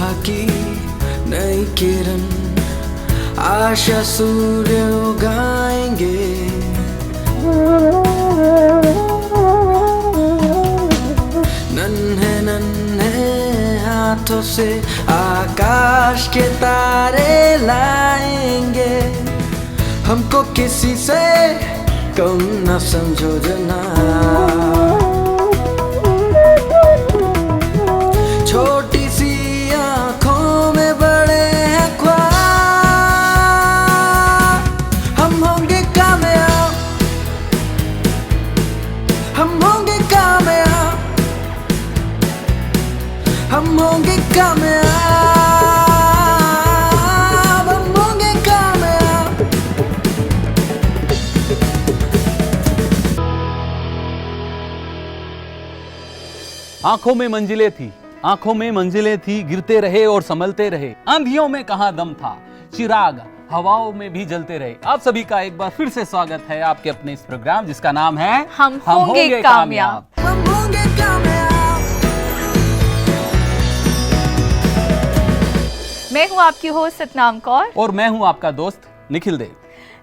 सुबह की नई किरण आशा सूर्य उगाएंगे। नन्हे नन्हे हाथों से आकाश के तारे लाएंगे। हमको किसी से कम न समझो जना। छोटी सी आँखों में बड़े हैं ख्वाब। हम होंगे कामयाब, हम होंगे कामयाब, हम होंगे कामयाब, हम होंगे कामयाब। आंखों में मंजिलें थी, आंखों में मंजिलें थी, गिरते रहे और संभलते रहे। आंधियों में कहां दम था, चिराग हवाओं में भी जलते रहे। आप सभी का एक बार फिर से स्वागत है आपके अपने इस प्रोग्राम जिसका नाम है हम होंगे कामयाब। हम होंगे कामयाब। मैं हूँ आपकी होस्ट सतनाम कौर और मैं हूं आपका दोस्त निखिल देव।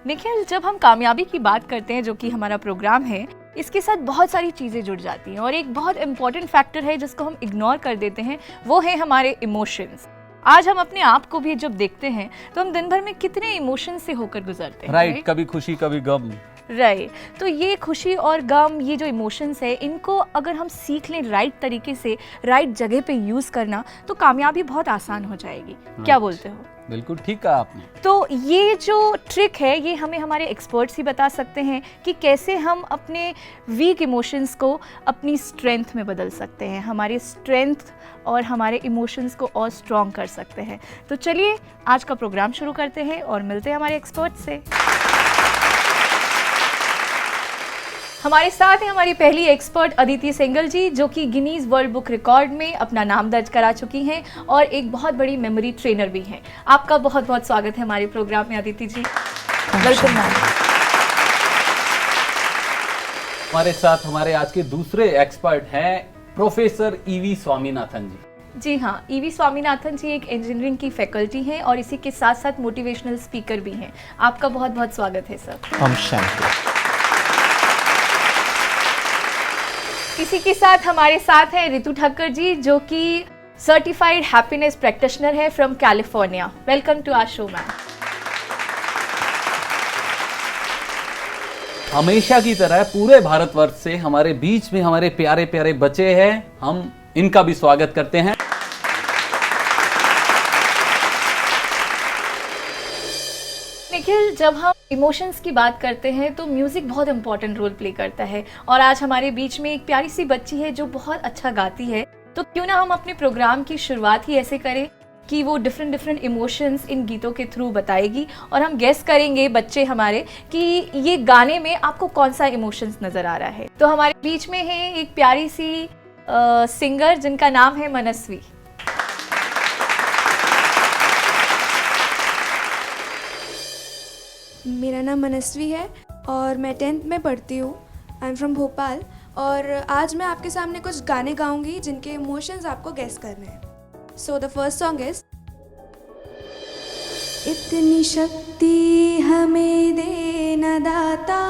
निखिल, जब हम कामयाबी की बात करते हैं, जो कि हमारा प्रोग्राम है, इसके साथ बहुत सारी चीज़ें जुड़ जाती हैं और एक बहुत इंपॉर्टेंट फैक्टर है जिसको हम इग्नोर कर देते हैं, वो है हमारे इमोशंस। आज हम अपने आप को भी जब देखते हैं तो हम दिन भर में कितने इमोशंस से होकर गुजरते हैं। राइट, कभी खुशी कभी गम। राइट, तो ये खुशी और गम, ये जो इमोशंस है, इनको अगर हम सीख लें राइट तरीके से, राइट जगह पे यूज करना, तो कामयाबी बहुत आसान हो जाएगी। क्या बोलते हो? बिल्कुल ठीक कहा आपने। तो ये जो ट्रिक है, ये हमें हमारे एक्सपर्ट्स ही बता सकते हैं कि कैसे हम अपने वीक इमोशंस को अपनी स्ट्रेंथ में बदल सकते हैं, हमारे स्ट्रेंथ और हमारे इमोशंस को और स्ट्रॉन्ग कर सकते हैं। तो चलिए आज का प्रोग्राम शुरू करते हैं और मिलते हैं हमारे एक्सपर्ट से। हमारे साथ हैं हमारी पहली एक्सपर्ट अदिति सेंगल जी, जो कि गिनीज वर्ल्ड बुक रिकॉर्ड में अपना नाम दर्ज करा चुकी हैं और एक बहुत बड़ी मेमोरी ट्रेनर भी हैं। आपका बहुत बहुत स्वागत है हमारे प्रोग्राम में अदिति जी। Welcome ma'am. हमारे साथ हमारे आज के दूसरे एक्सपर्ट हैं प्रोफेसर ईवी स्वामीनाथन जी। जी हाँ, ईवी स्वामीनाथन जी एक इंजीनियरिंग की फैकल्टी हैं और इसी के साथ साथ मोटिवेशनल स्पीकर भी हैं। आपका बहुत बहुत स्वागत है सर। इसी के साथ हमारे साथ हैं रितु ठक्कर जी, जो कि सर्टिफाइड हैप्पीनेस प्रैक्टिशनर है from California. Welcome to our show ma'am. हमेशा की तरह पूरे भारतवर्ष से हमारे बीच में हमारे प्यारे प्यारे बच्चे हैं, हम इनका भी स्वागत करते हैं। निखिल, जब हम इमोशंस की बात करते हैं तो म्यूजिक बहुत इंपॉर्टेंट रोल प्ले करता है और आज हमारे बीच में एक प्यारी सी बच्ची है जो बहुत अच्छा गाती है। तो क्यों ना हम अपने प्रोग्राम की शुरुआत ही ऐसे करें कि वो डिफरेंट इमोशंस इन गीतों के थ्रू बताएगी और हम गेस करेंगे बच्चे हमारे कि ये गाने में आपको कौन सा इमोशंस नजर आ रहा है। तो हमारे बीच में है एक प्यारी सी सिंगर जिनका नाम है मनस्वी। मेरा नाम मनस्वी है और मैं 10th में पढ़ती हूँ। आई एम फ्रॉम भोपाल और आज मैं आपके सामने कुछ गाने गाऊंगी जिनके इमोशंस आपको गेस करने हैं। So the first song is इतनी शक्ति हमें दे न दाता,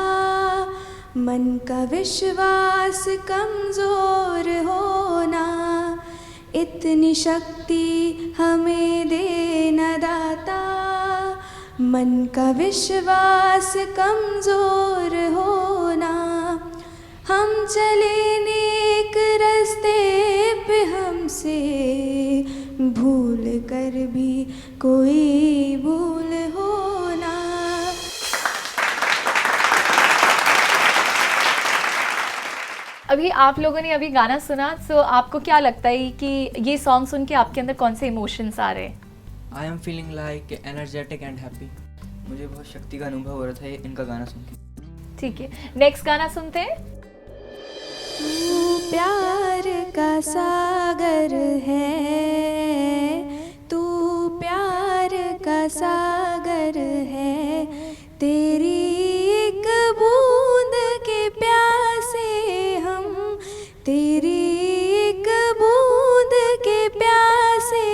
मन का विश्वास कमजोर होना। इतनी शक्ति हमें दे न दाता, मन का विश्वास कमजोर होना। हम चले नेक रास्ते पे, हमसे भूल कर भी कोई भूल होना। अभी आप लोगों ने अभी गाना सुना, तो आपको क्या लगता है कि ये सॉन्ग सुन के आपके अंदर कौन से इमोशंस आ रहे हैं? I am feeling like energetic and happy. मुझे बहुत शक्ति का अनुभव हो रहा था इनका गाना सुन के। ठीक है, नेक्स्ट गाना सुनते हैं। तू प्यार का सागर है, तू प्यार का सागर है, तेरी एक बूंद के प्यासे तेरी एक बूंद के प्यासे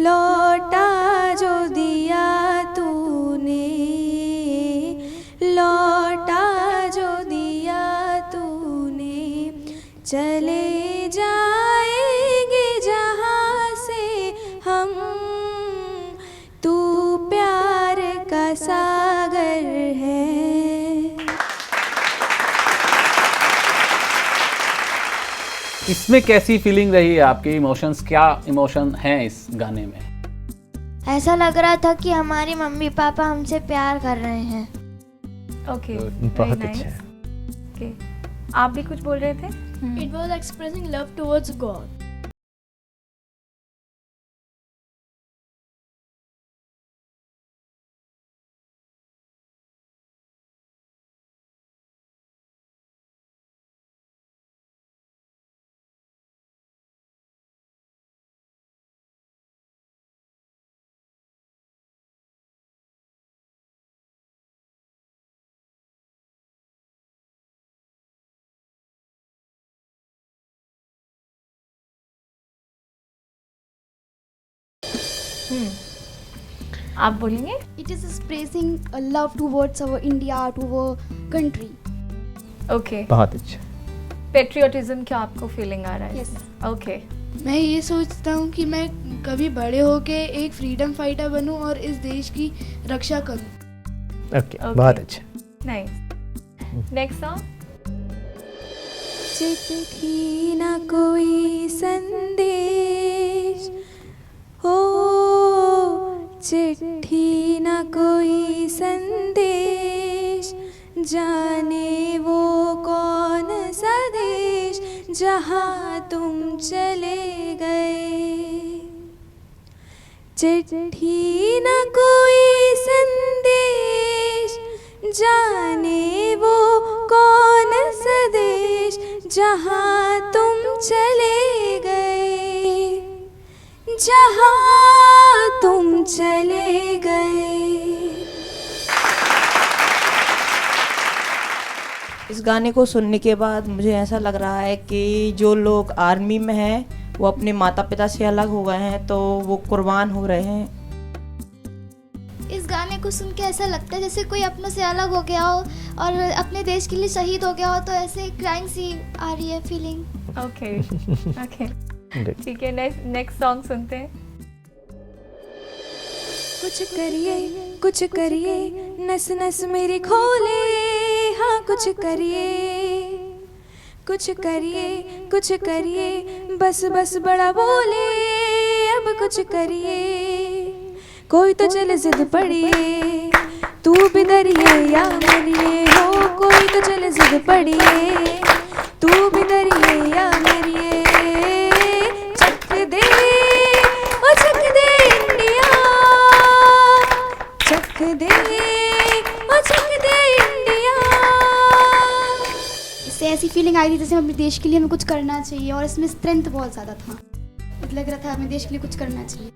लौटा जो दिया तूने, लौटा जो दिया तूने, चले जाएंगे जहाँ से हम, तू प्यार का सागर है। इसमें कैसी फीलिंग रही है आपकी? इमोशंस, क्या इमोशन हैं इस गाने में? ऐसा लग रहा था कि हमारी मम्मी पापा हमसे प्यार कर रहे हैं। ओके, बहुत अच्छा है। ओके, आप भी कुछ बोल रहे थे? It was expressing love towards God. आप बोलेंगे? It is expressing a love towards our India, to our country. Okay, बहुत अच्छा। पेट्रियोटिज्म क्या आपको फीलिंग आ रहा है? Yes. ओके, मैं ये सोचता हूँ कि मैं कभी बड़े होके एक फ्रीडम फाइटर बनूँ और इस देश की रक्षा करूँ। ओके, बहुत अच्छा। नाइस। Next song. चिट्ठी न कोई संदेश, हो चिट्ठी न कोई संदेश, जाने वो कौन सा देश जहाँ तुम चले गए। चिट्ठी न कोई संदेश, जाने वो कौन सा देश जहाँ तुम चले गए, जहाँ तुम चले गए। इस गाने को सुनने के बाद मुझे ऐसा लग रहा है कि जो लोग आर्मी में हैं वो अपने माता पिता से अलग हो गए हैं, तो वो कुर्बान हो रहे हैं। इस गाने को सुन के ऐसा लगता है जैसे कोई अपनों से अलग हो गया हो और अपने देश के लिए शहीद हो गया हो, तो ऐसे क्राइंग सी आ रही है फीलिंग। ओके, ओके, ठीक है। नेक्स्ट सॉन्ग सुनते हैं। कुछ करिए, नस नस मेरी खोले, हाँ कुछ करिए, कुछ करिए, कुछ करिए, बस बस बड़ा बोले, अब कुछ करिए। कोई तो चले जिद पड़िए, तू भी डरिए या मरिए, हो कोई तो चले जिद पड़िए, तू भी डरिए या मरिए। चक दे ओ चक दे इंडिया, चक दे ओ चक दे इंडिया। इससे ऐसी फीलिंग आई थी जैसे अपने देश के लिए हमें कुछ करना चाहिए, और इसमें स्ट्रेंथ बहुत ज़्यादा था। लग रहा था हमें देश के लिए कुछ करना चाहिए।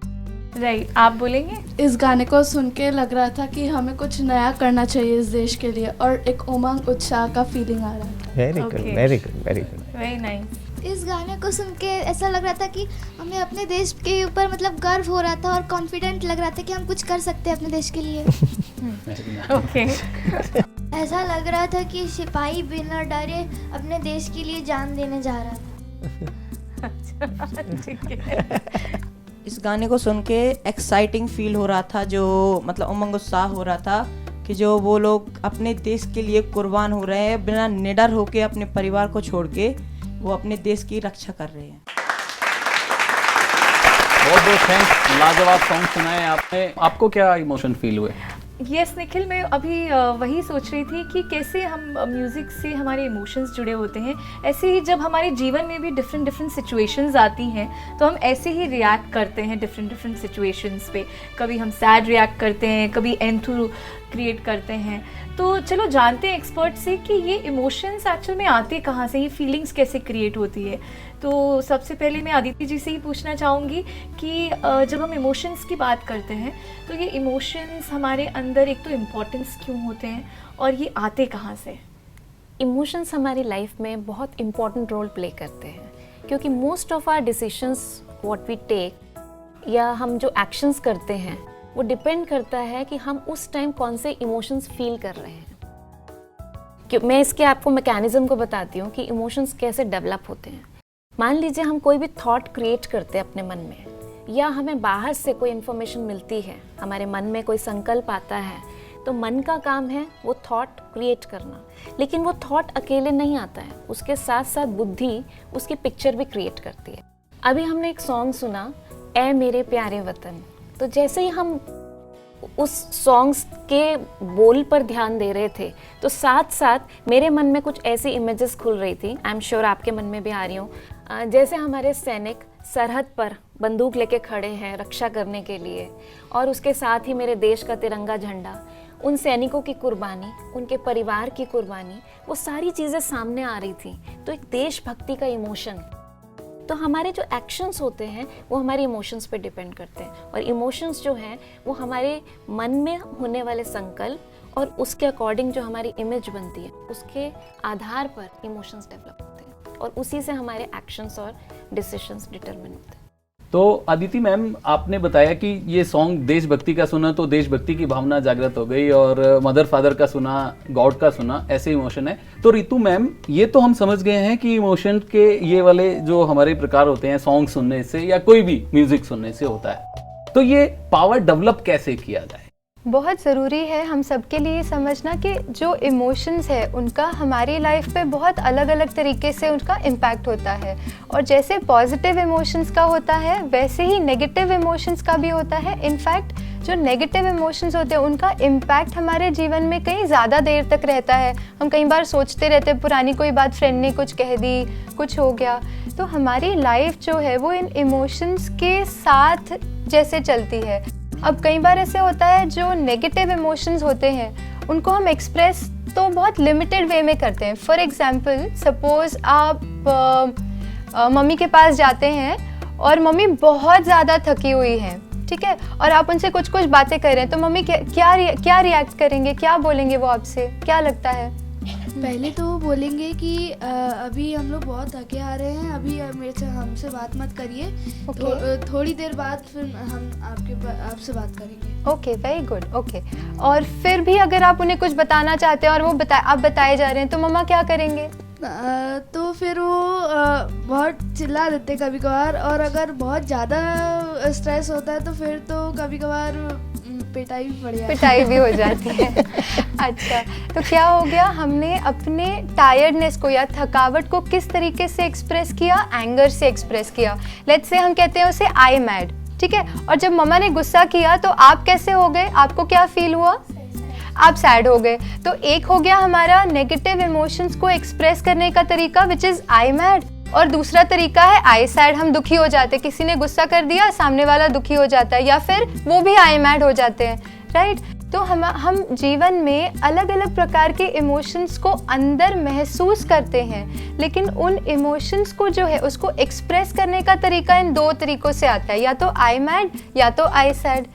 राइट, आप बोलेंगे? इस गाने को सुन के लग रहा था कि हमें कुछ नया करना चाहिए इस देश के लिए, और एक उमंग उत्साह का फीलिंग आ रहा था। Very good, Okay. Very good, very good. Very nice. इस गाने को सुन के ऐसा लग रहा था कि हमें अपने देश के ऊपर मतलब गर्व हो रहा था और कॉन्फिडेंट लग रहा था कि हम कुछ कर सकते हैं अपने देश के लिए। ओके, ऐसा लग रहा था कि सिपाही बिना डरे अपने देश के लिए जान देने जा रहा था। ठीक है। इस गाने को सुन के एक्साइटिंग फील हो रहा था, जो मतलब उमंग उत्साह हो रहा था कि जो वो लोग अपने देश के लिए कुर्बान हो रहे हैं, बिना निडर होके अपने परिवार को छोड़ के वो अपने देश की रक्षा कर रहे हैं। बहुत बहुत थैंक्स, लाजवाब सॉन्ग सुनाए आपने। आपको क्या इमोशन फील हुए? यस निखिल, मैं अभी वही सोच रही थी कि कैसे हम म्यूज़िक से हमारे इमोशंस जुड़े होते हैं। ऐसे ही जब हमारे जीवन में भी डिफरेंट सिचुएशंस आती हैं तो हम ऐसे ही रिएक्ट करते हैं डिफरेंट सिचुएशंस पे। कभी हम सैड रिएक्ट करते हैं, कभी एंथू क्रिएट करते हैं। तो चलो जानते हैं एक्सपर्ट से कि ये इमोशंस एक्चुअल में आते कहाँ से, ये फीलिंग्स कैसे क्रिएट होती है। तो सबसे पहले मैं आदित्य जी से ही पूछना चाहूँगी कि जब हम इमोशंस की बात करते हैं तो ये इमोशंस हमारे अंदर एक तो इम्पोर्टेंस क्यों होते हैं और ये आते कहाँ से? इमोशंस हमारी लाइफ में बहुत इम्पॉर्टेंट रोल प्ले करते हैं, क्योंकि most of our decisions what we take या हम जो एक्शंस करते हैं वो डिपेंड करता है कि हम उस टाइम कौन से इमोशंस फील कर रहे हैं। मैं इसके आपको मैकेनिज्म को बताती हूँ कि इमोशंस कैसे डेवलप होते हैं। मान लीजिए हम कोई भी थॉट क्रिएट करते हैं अपने मन में, या हमें बाहर से कोई इन्फॉर्मेशन मिलती है, हमारे मन में कोई संकल्प आता है, तो मन का काम है वो थॉट क्रिएट करना। लेकिन वो थॉट अकेले नहीं आता है, उसके साथ साथ बुद्धि उसकी पिक्चर भी क्रिएट करती है। अभी हमने एक सॉन्ग सुना, ऐ मेरे प्यारे वतन, तो जैसे ही हम उस सॉन्ग्स के बोल पर ध्यान दे रहे थे तो साथ साथ मेरे मन में कुछ ऐसी इमेजेस खुल रही थी, आई एम श्योर आपके मन में भी आ रही हूँ। जैसे हमारे सैनिक सरहद पर बंदूक लेके खड़े हैं रक्षा करने के लिए, और उसके साथ ही मेरे देश का तिरंगा झंडा, उन सैनिकों की कुर्बानी, उनके परिवार की कुर्बानी, वो सारी चीज़ें सामने आ रही थी। तो एक देशभक्ति का इमोशन। तो हमारे जो एक्शंस होते हैं वो हमारे इमोशंस पे डिपेंड करते हैं, और इमोशंस जो हैं वो हमारे मन में होने वाले संकल्प और उसके अकॉर्डिंग जो हमारी इमेज बनती है उसके आधार पर इमोशंस डेवलप होते हैं, और उसी से हमारे एक्शंस और डिसीजंस डिटरमिन होते हैं। तो अदिति मैम, आपने बताया कि ये सॉन्ग देशभक्ति का सुना तो देशभक्ति की भावना जागृत हो गई, और मदर फादर का सुना, गॉड का सुना, ऐसे इमोशन है। तो रितु मैम, ये तो हम समझ गए हैं कि इमोशन के ये वाले जो हमारे प्रकार होते हैं सॉन्ग सुनने से या कोई भी म्यूजिक सुनने से होता है, तो ये पावर डेवलप कैसे किया जाए? बहुत ज़रूरी है हम सबके लिए समझना कि जो इमोशंस है उनका हमारी लाइफ पे बहुत अलग अलग तरीके से उनका इम्पैक्ट होता है, और जैसे पॉजिटिव इमोशंस का होता है वैसे ही नेगेटिव इमोशंस का भी होता है। इनफैक्ट जो नेगेटिव इमोशंस होते हैं उनका इम्पैक्ट हमारे जीवन में कहीं ज़्यादा देर तक रहता है। हम कई बार सोचते रहते हैं, पुरानी कोई बात फ्रेंड ने कुछ कह दी, कुछ हो गया, तो हमारी लाइफ जो है वो इन इमोशंस के साथ जैसे चलती है। अब कई बार ऐसे होता है जो नेगेटिव इमोशंस होते हैं उनको हम एक्सप्रेस तो बहुत लिमिटेड वे में करते हैं। फॉर एग्जांपल, सपोज आप मम्मी के पास जाते हैं और मम्मी बहुत ज़्यादा थकी हुई हैं, ठीक है, और आप उनसे कुछ कुछ बातें कर रहे हैं, तो मम्मी क्या रिएक्ट करेंगे, क्या बोलेंगे वो आपसे, क्या लगता है? पहले तो वो बोलेंगे कि अभी हम लोग बहुत थके आ रहे हैं, अभी मेरे से हमसे बात मत करिए, थोड़ी देर बाद फिर हम आपसे बात करेंगे। Okay, very good, okay. और फिर भी अगर आप उन्हें कुछ बताना चाहते हैं और वो आप बताए जा रहे हैं, तो मम्मा क्या करेंगे? तो फिर वो बहुत चिल्ला देते कभी कभार, और अगर बहुत ज़्यादा स्ट्रेस होता है तो फिर तो कभी कभार पिटाई भी हो जाती है। अच्छा, तो क्या हो गया, हमने अपने टायर्डनेस को या थकावट को किस तरीके से एक्सप्रेस किया? एंगर से एक्सप्रेस किया। लेट्स से हम कहते हैं उसे आई मैड, ठीक है, और जब मम्मा ने गुस्सा किया तो आप कैसे हो गए, आपको क्या फील हुआ? आप सैड हो गए। तो एक हो गया हमारा नेगेटिव इमोशंस को एक्सप्रेस करने का तरीका विच इज आई मैड, और दूसरा तरीका है आई सैड, हम दुखी हो जाते हैं, किसी ने गुस्सा कर दिया, सामने वाला दुखी हो जाता है, या फिर वो भी आई मैड हो जाते हैं, राइट। तो हम जीवन में अलग अलग प्रकार के इमोशंस को अंदर महसूस करते हैं, लेकिन उन इमोशंस को जो है उसको एक्सप्रेस करने का तरीका इन दो तरीकों से आता है, या तो आई मैड या तो आई सैड।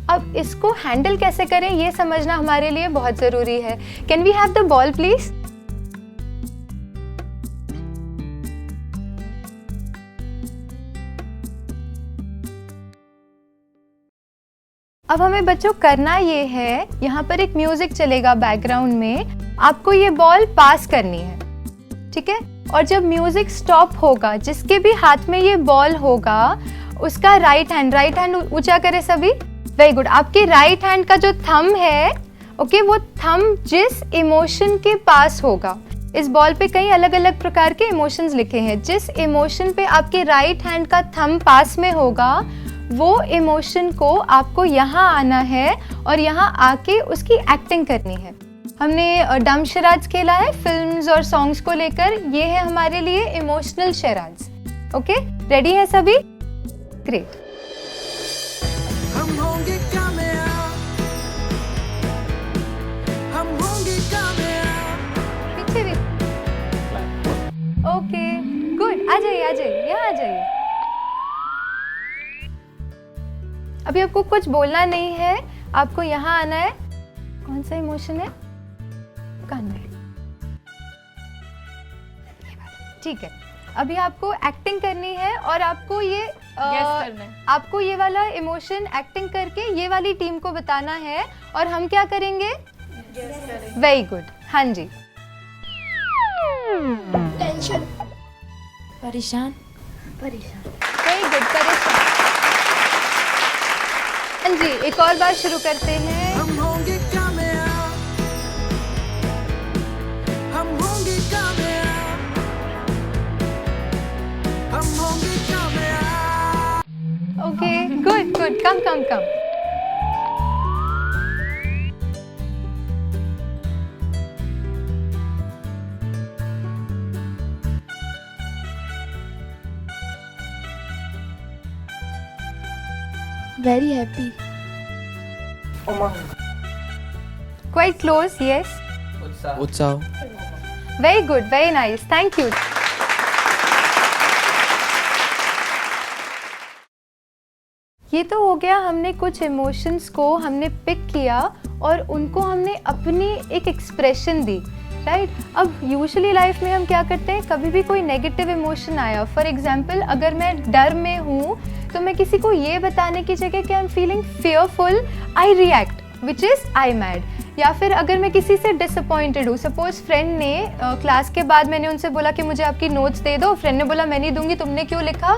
अब इसको हैंडल कैसे करें ये समझना हमारे लिए बहुत ज़रूरी है। Can we have the ball please? अब हमें बच्चों करना ये है, यहाँ पर एक म्यूजिक चलेगा बैकग्राउंड में, आपको ये बॉल पास करनी है, ठीक है, और जब म्यूजिक स्टॉप होगा, जिसके भी हाथ में ये बॉल होगा उसका राइट हैंड ऊंचा करे सभी, वेरी गुड। आपके राइट हैंड का जो थंब है, ओके, वो थंब जिस इमोशन के पास होगा, इस बॉल पे कई अलग अलग प्रकार के इमोशंस लिखे हैं, जिस इमोशन पे आपके राइट हैंड का थंब पास में होगा वो इमोशन को आपको यहाँ आना है और यहाँ आके उसकी एक्टिंग करनी है। हमने डम शराड्स खेला है फिल्म्स और सॉन्ग्स को लेकर, ये है हमारे लिए इमोशनल शराड्स। ओके, रेडी है सभी? ग्रेट। हम होंगे कामयाब, हम होंगे कामयाब। पीछे भी। ओके, गुड, आ जाइए, यहाँ आ जाइए। अभी आपको कुछ बोलना नहीं है, आपको यहाँ आना है। कौन सा इमोशन है? कान में, ठीक है। अभी आपको एक्टिंग करनी है और आपको ये करना है। आपको ये वाला इमोशन एक्टिंग करके ये वाली टीम को बताना है और हम क्या करेंगे? Very good. हाँ जी। टेंशन, परेशान, वेरी गुड, परेशान। हाँ जी, एक और बार शुरू करते हैं। हम होंगे कामयाब, हम होंगे कामयाब, हम होंगे कामयाब। Okay, good good, come come come. Very happy, quite close, yes. उत्साह। Very good, very nice, thank you. ये तो हो गया, हमने कुछ इमोशंस को हमने पिक किया और उनको हमने अपनी एक एक्सप्रेशन दी, राइट। अब यूजुअली लाइफ में हम क्या करते हैं, कभी भी कोई नेगेटिव इमोशन आया, फॉर एग्जांपल अगर मैं डर में हूँ तो मैं किसी को ये बताने की जगह कि I am feeling fearful, I react which is I mad. या फिर अगर मैं किसी से डिसअपॉइंटेड हूँ, सपोज फ्रेंड ने क्लास के बाद मैंने उनसे बोला कि मुझे आपकी नोट्स दे दो, फ्रेंड ने बोला मैं नहीं दूंगी, तुमने क्यों लिखा,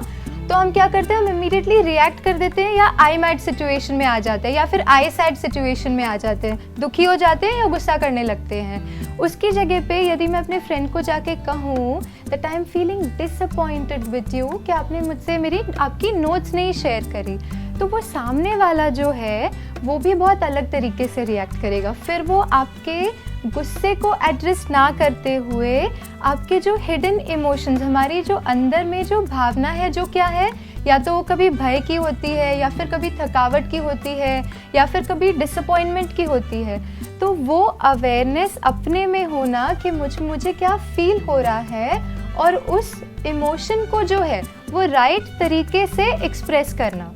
तो हम क्या करते हैं, हम इमीडिएटली रिएक्ट कर देते हैं या आई मैड सिचुएशन में आ जाते हैं या फिर आई सैड सिचुएशन में आ जाते हैं, दुखी हो जाते हैं या गुस्सा करने लगते हैं। उसकी जगह पे यदि मैं अपने फ्रेंड को जाके कहूँ that I am feeling disappointed with you, कि आपने मुझसे आपकी नोट्स नहीं शेयर करी, तो वो सामने वाला जो है वो भी बहुत अलग तरीके से रिएक्ट करेगा। फिर वो आपके गुस्से को एड्रेस ना करते हुए आपके जो हिडन इमोशंस, हमारी जो अंदर में जो भावना है, जो क्या है, या तो वो कभी भय की होती है या फिर कभी थकावट की होती है या फिर कभी डिसअपॉइंटमेंट की होती है, तो वो अवेयरनेस अपने में होना कि मुझे क्या फील हो रहा है और उस इमोशन को जो है वो राइट तरीके से एक्सप्रेस करना,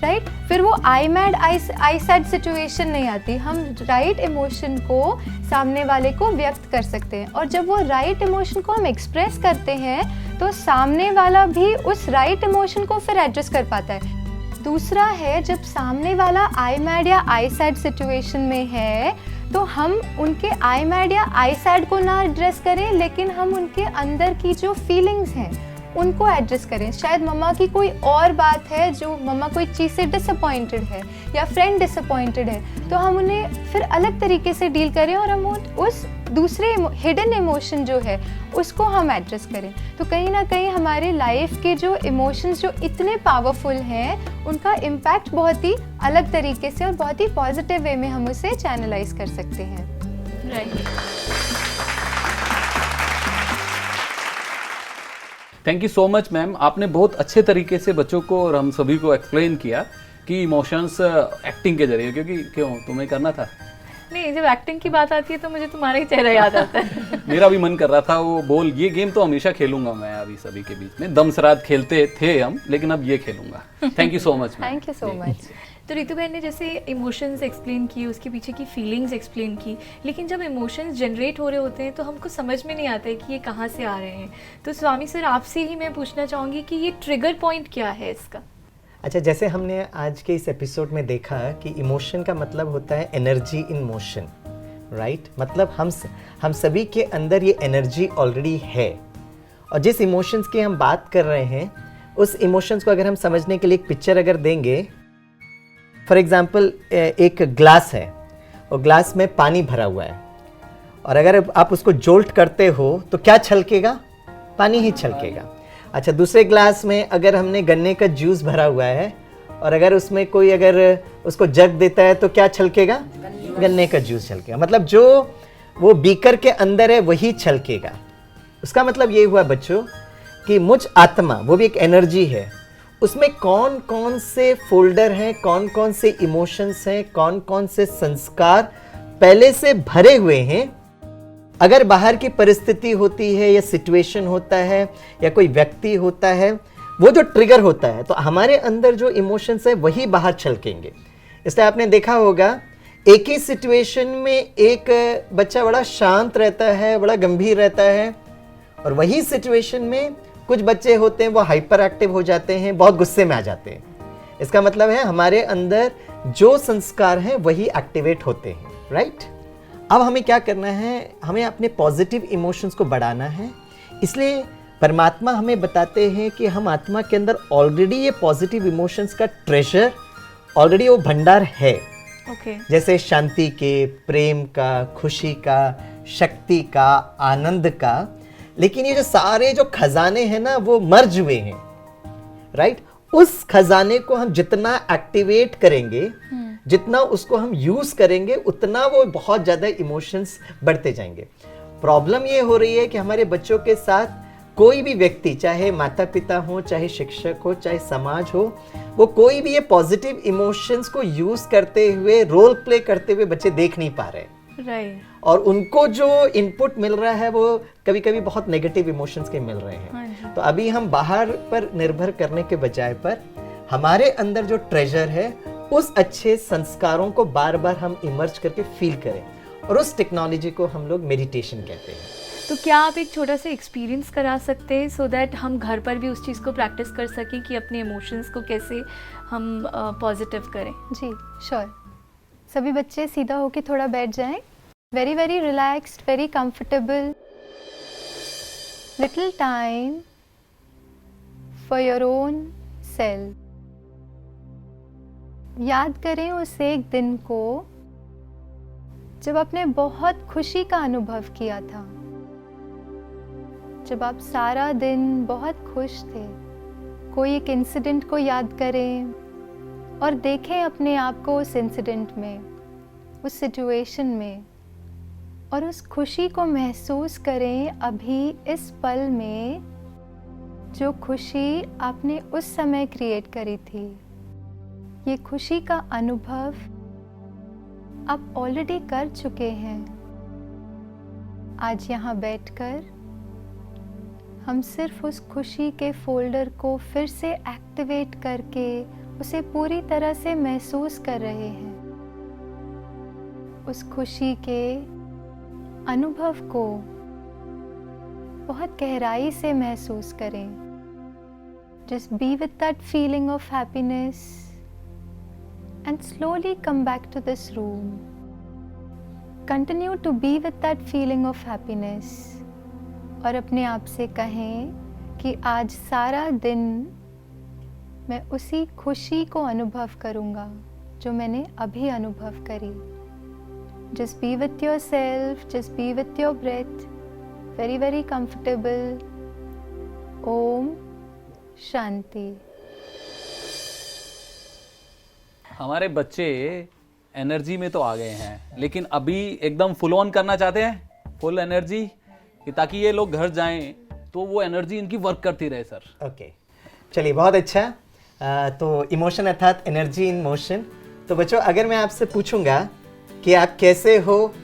राइट। फिर वो आई मैड आई सैड सिचुएशन नहीं आती, हम राइट इमोशन को सामने वाले को व्यक्त कर सकते हैं और जब वो राइट इमोशन को हम एक्सप्रेस करते हैं तो सामने वाला भी उस राइट इमोशन को फिर एड्रेस कर पाता है। दूसरा है, जब सामने वाला आई मैड या आई सैड सिचुएशन में है तो हम उनके आई मैड या आई सैड को ना एड्रेस करें, लेकिन हम उनके अंदर की जो फीलिंग्स हैं उनको एड्रेस करें। शायद मम्मा की कोई और बात है, जो मम्मा कोई चीज़ से डिसअपॉइंटेड है या फ्रेंड डिसअपॉइंटेड है, तो हम उन्हें फिर अलग तरीके से डील करें और हम उस दूसरे हिडन इमोशन जो है उसको हम एड्रेस करें। तो कहीं ना कहीं हमारे लाइफ के जो इमोशंस जो इतने पावरफुल हैं उनका इम्पैक्ट बहुत ही अलग तरीके से और बहुत ही पॉजिटिव वे में हम उसे चैनलाइज कर सकते हैं, right. Thank you so much ma'am, आपने बहुत अच्छे तरीके से बच्चों को और हम सभी को एक्सप्लेन किया कि इमोशंस एक्टिंग के जरिए, क्योंकि क्यों तुम्हें करना था? नहीं, जब एक्टिंग की बात आती है तो मुझे तुम्हारा ही चेहरा याद आता है। मेरा भी मन कर रहा था वो बोल, ये गेम तो हमेशा खेलूंगा मैं अभी सभी के बीच में, दमसरात खेलते थे हम, लेकिन अब ये खेलूंगा। Thank you so much ma'am. Thank you so much. तो रितु बहन ने जैसे इमोशंस एक्सप्लेन की, उसके पीछे की फीलिंग्स एक्सप्लेन की, लेकिन जब इमोशंस जनरेट हो रहे होते हैं तो हमको समझ में नहीं आता है कि ये कहाँ से आ रहे हैं। तो स्वामी सर, आपसे ही मैं पूछना चाहूँगी कि ये ट्रिगर पॉइंट क्या है इसका? अच्छा, जैसे हमने आज के इस एपिसोड में देखा कि इमोशन का मतलब होता है एनर्जी इन मोशन, राइट। मतलब हम सभी के अंदर ये एनर्जी ऑलरेडी है और जिस इमोशंस की हम बात कर रहे हैं उस इमोशंस को अगर हम समझने के लिए एक पिक्चर अगर देंगे, फॉर एग्जाम्पल एक ग्लास है और ग्लास में पानी भरा हुआ है और अगर आप उसको जोल्ट करते हो तो क्या छलकेगा? पानी ही छलकेगा। अच्छा, दूसरे ग्लास में अगर हमने गन्ने का जूस भरा हुआ है और अगर उसमें कोई अगर उसको जग देता है तो क्या छलकेगा? गन्ने का जूस छलकेगा। मतलब जो वो बीकर के अंदर है वही छलकेगा। उसका मतलब ये हुआ बच्चों कि मुझ आत्मा, वो भी एक एनर्जी है, उसमें कौन कौन से फोल्डर हैं, कौन कौन से इमोशंस हैं, कौन कौन से संस्कार पहले से भरे हुए हैं। अगर बाहर की परिस्थिति होती है या सिचुएशन होता है या कोई व्यक्ति होता है, वो जो ट्रिगर होता है तो हमारे अंदर जो इमोशंस है वही बाहर छलकेंगे। इसलिए आपने देखा होगा एक ही सिचुएशन में एक बच्चा बड़ा शांत रहता है, बड़ा गंभीर रहता है, और वही सिचुएशन में कुछ बच्चे होते हैं वो हाइपर एक्टिव हो जाते हैं, बहुत गुस्से में आ जाते हैं। इसका मतलब है हमारे अंदर जो संस्कार हैं वही एक्टिवेट होते हैं, राइट। अब हमें क्या करना है, हमें अपने पॉजिटिव इमोशंस को बढ़ाना है। इसलिए परमात्मा हमें बताते हैं कि हम आत्मा के अंदर ऑलरेडी ये पॉजिटिव इमोशंस का ट्रेजर, ऑलरेडी वो भंडार है। जैसे शांति के, प्रेम का, खुशी का, शक्ति का, आनंद का। लेकिन ये जो सारे जो खजाने हैं ना वो मर्ज हुए हैं, राइट। उस खजाने को हम जितना एक्टिवेट करेंगे, जितना उसको हम यूज करेंगे, उतना वो बहुत ज्यादा इमोशंस बढ़ते जाएंगे। प्रॉब्लम ये हो रही है कि हमारे बच्चों के साथ कोई भी व्यक्ति, चाहे माता पिता हो, चाहे शिक्षक हो, चाहे समाज हो, वो कोई भी ये पॉजिटिव इमोशंस को यूज करते हुए, रोल प्ले करते हुए बच्चे देख नहीं पा रहे, राइट। और उनको जो इनपुट मिल रहा है वो कभी कभी बहुत नेगेटिव इमोशंस के मिल रहे हैं। तो अभी हम बाहर पर निर्भर करने के बजाय पर हमारे अंदर जो ट्रेजर है उस अच्छे संस्कारों को बार बार हम इमर्ज करके फील करें, और उस टेक्नोलॉजी को हम लोग मेडिटेशन कहते हैं। तो क्या आप एक छोटा सा एक्सपीरियंस करा सकते हैं सो दैट हम घर पर भी उस चीज़ को प्रैक्टिस कर सकें कि अपने इमोशंस को कैसे हम पॉजिटिव करें? जी श्योर। सभी बच्चे सीधा होके थोड़ा बैठ जाएं, very very relaxed, very comfortable. Little time for your own self. याद करें उस एक दिन को जब आपने बहुत खुशी का अनुभव किया था, जब आप सारा दिन बहुत खुश थे। कोई एक इंसिडेंट को याद करें और देखें अपने आप को उस इंसिडेंट में, उस सिचुएशन में, और उस खुशी को महसूस करें अभी इस पल में, जो खुशी आपने उस समय क्रिएट करी थी। ये खुशी का अनुभव आप ऑलरेडी कर चुके हैं। आज यहाँ बैठकर हम सिर्फ उस खुशी के फोल्डर को फिर से एक्टिवेट करके उसे पूरी तरह से महसूस कर रहे हैं। उस खुशी के अनुभव को बहुत गहराई से महसूस करें। Just be with that feeling of happiness and slowly come back to this room. Continue to be with that feeling of happiness. और अपने आप से कहें कि आज सारा दिन मैं उसी खुशी को अनुभव करूँगा जो मैंने अभी अनुभव करी। Just be with yourself, just be with your breath, very very comfortable. Om Shanti. हमारे बच्चे एनर्जी में तो आ गए हैं, लेकिन अभी एकदम फुल ऑन करना चाहते हैं, फुल एनर्जी, कि ताकि ये लोग घर जाएं तो वो एनर्जी इनकी वर्क करती रहे। सर ओके, चलिए बहुत अच्छा। तो इमोशन अर्थात एनर्जी इन मोशन। तो बच्चों, अगर मैं आपसे पूछूंगा कि आप कैसे हो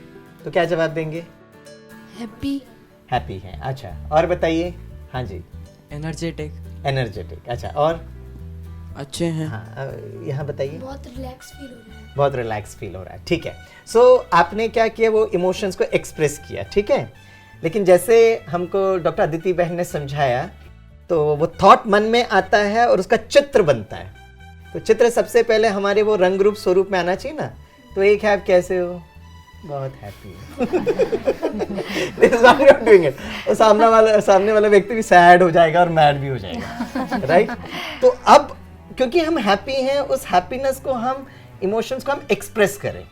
तो क्या जवाब देंगे? हैप्पी। हैप्पी हैं, अच्छा। और बताइए। हाँ जी। एनर्जेटिक। एनर्जेटिक, अच्छा। और अच्छे हैं। हाँ, यहाँ बताइए। बहुत रिलैक्स फील हो रहा है। बहुत रिलैक्स फील हो रहा है, ठीक है। सो आपने क्या किया, वो इमोशंस को एक्सप्रेस किया, ठीक है। लेकिन जैसे हमको डॉक्टर अदिति बहन ने समझाया, तो वो थॉट मन में आता है और उसका चित्र बनता है। तो चित्र सबसे पहले हमारे वो रंग रूप स्वरूप में आना चाहिए ना। तो एक है, आप कैसे हो? बहुत हैप्पी। और सामने वाला व्यक्ति भी सैड हो जाएगा और मैड भी हो जाएगा, राइट। तो अब क्योंकि हम हैप्पी हैं, उस हैप्पीनेस को हम, इमोशंस को हम एक्सप्रेस करें।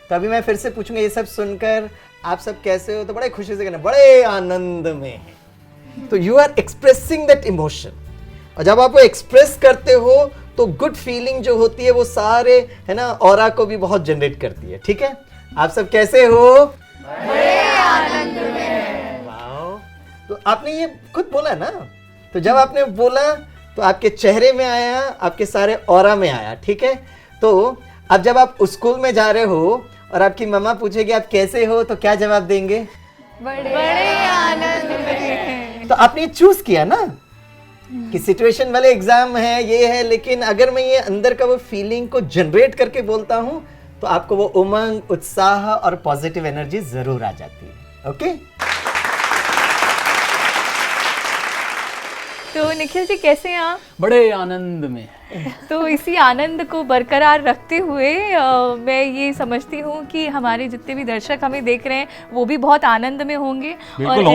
तो अभी मैं फिर से पूछूंगा, ये सब सुनकर आप सब कैसे हो, तो बड़े खुशी से कहना बड़े आनंद में है। तो you are expressing that emotion, और जब आप वो एक्सप्रेस करते हो तो गुड फीलिंग जो होती है वो सारे, है ना, ऑरा को भी बहुत जनरेट करती है, ठीक है। आप सब कैसे हो? बड़े आनंद में। वाओ। तो आपने ये खुद बोला ना, तो जब आपने बोला तो आपके चेहरे में आया, आपके सारे ऑरा में आया, ठीक है। तो अब जब आप स्कूल में जा रहे हो और आपकी मम्मा पूछेगी आप कैसे हो, तो क्या जवाब देंगे? बड़े आनंद में। तो आपने चूज किया ना कि सिचुएशन वाले एग्जाम है, ये है, लेकिन अगर मैं ये अंदर का वो फीलिंग को जनरेट करके बोलता हूं तो आपको वो उमंग, उत्साह और पॉजिटिव एनर्जी जरूर आ जाती है। ओके। तो निखिल जी कैसे हैं आप? बड़े आनंद में। तो इसी आनंद को बरकरार रखते हुए मैं ये समझती हूँ कि हमारे जितने भी दर्शक हमें देख रहे हैं वो भी बहुत आनंद में होंगे। बिल्कुल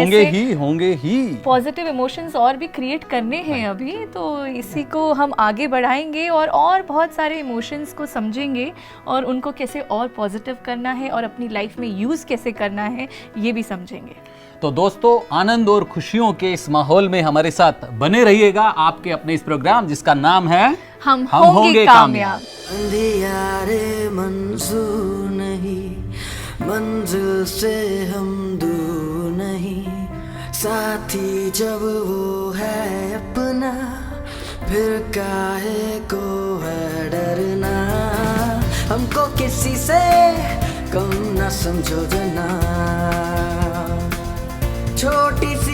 होंगे ही। पॉजिटिव इमोशंस और भी क्रिएट करने हैं अभी, तो इसी को हम आगे बढ़ाएंगे और बहुत सारे इमोशंस को समझेंगे और उनको कैसे और पॉजिटिव करना है और अपनी लाइफ में यूज़ कैसे करना है ये भी समझेंगे। तो दोस्तों, आनंद और खुशियों के इस माहौल में हमारे साथ बने रहिएगा आपके अपने इस प्रोग्राम जिसका नाम है हम होंगे कामयाब। अंधियारे मंजूर नहीं, मंजिल से हम दूर नहीं, साथी जब वो है अपना फिर काहे को है डरना, हमको किसी से कम न समझो जना, छोटी सी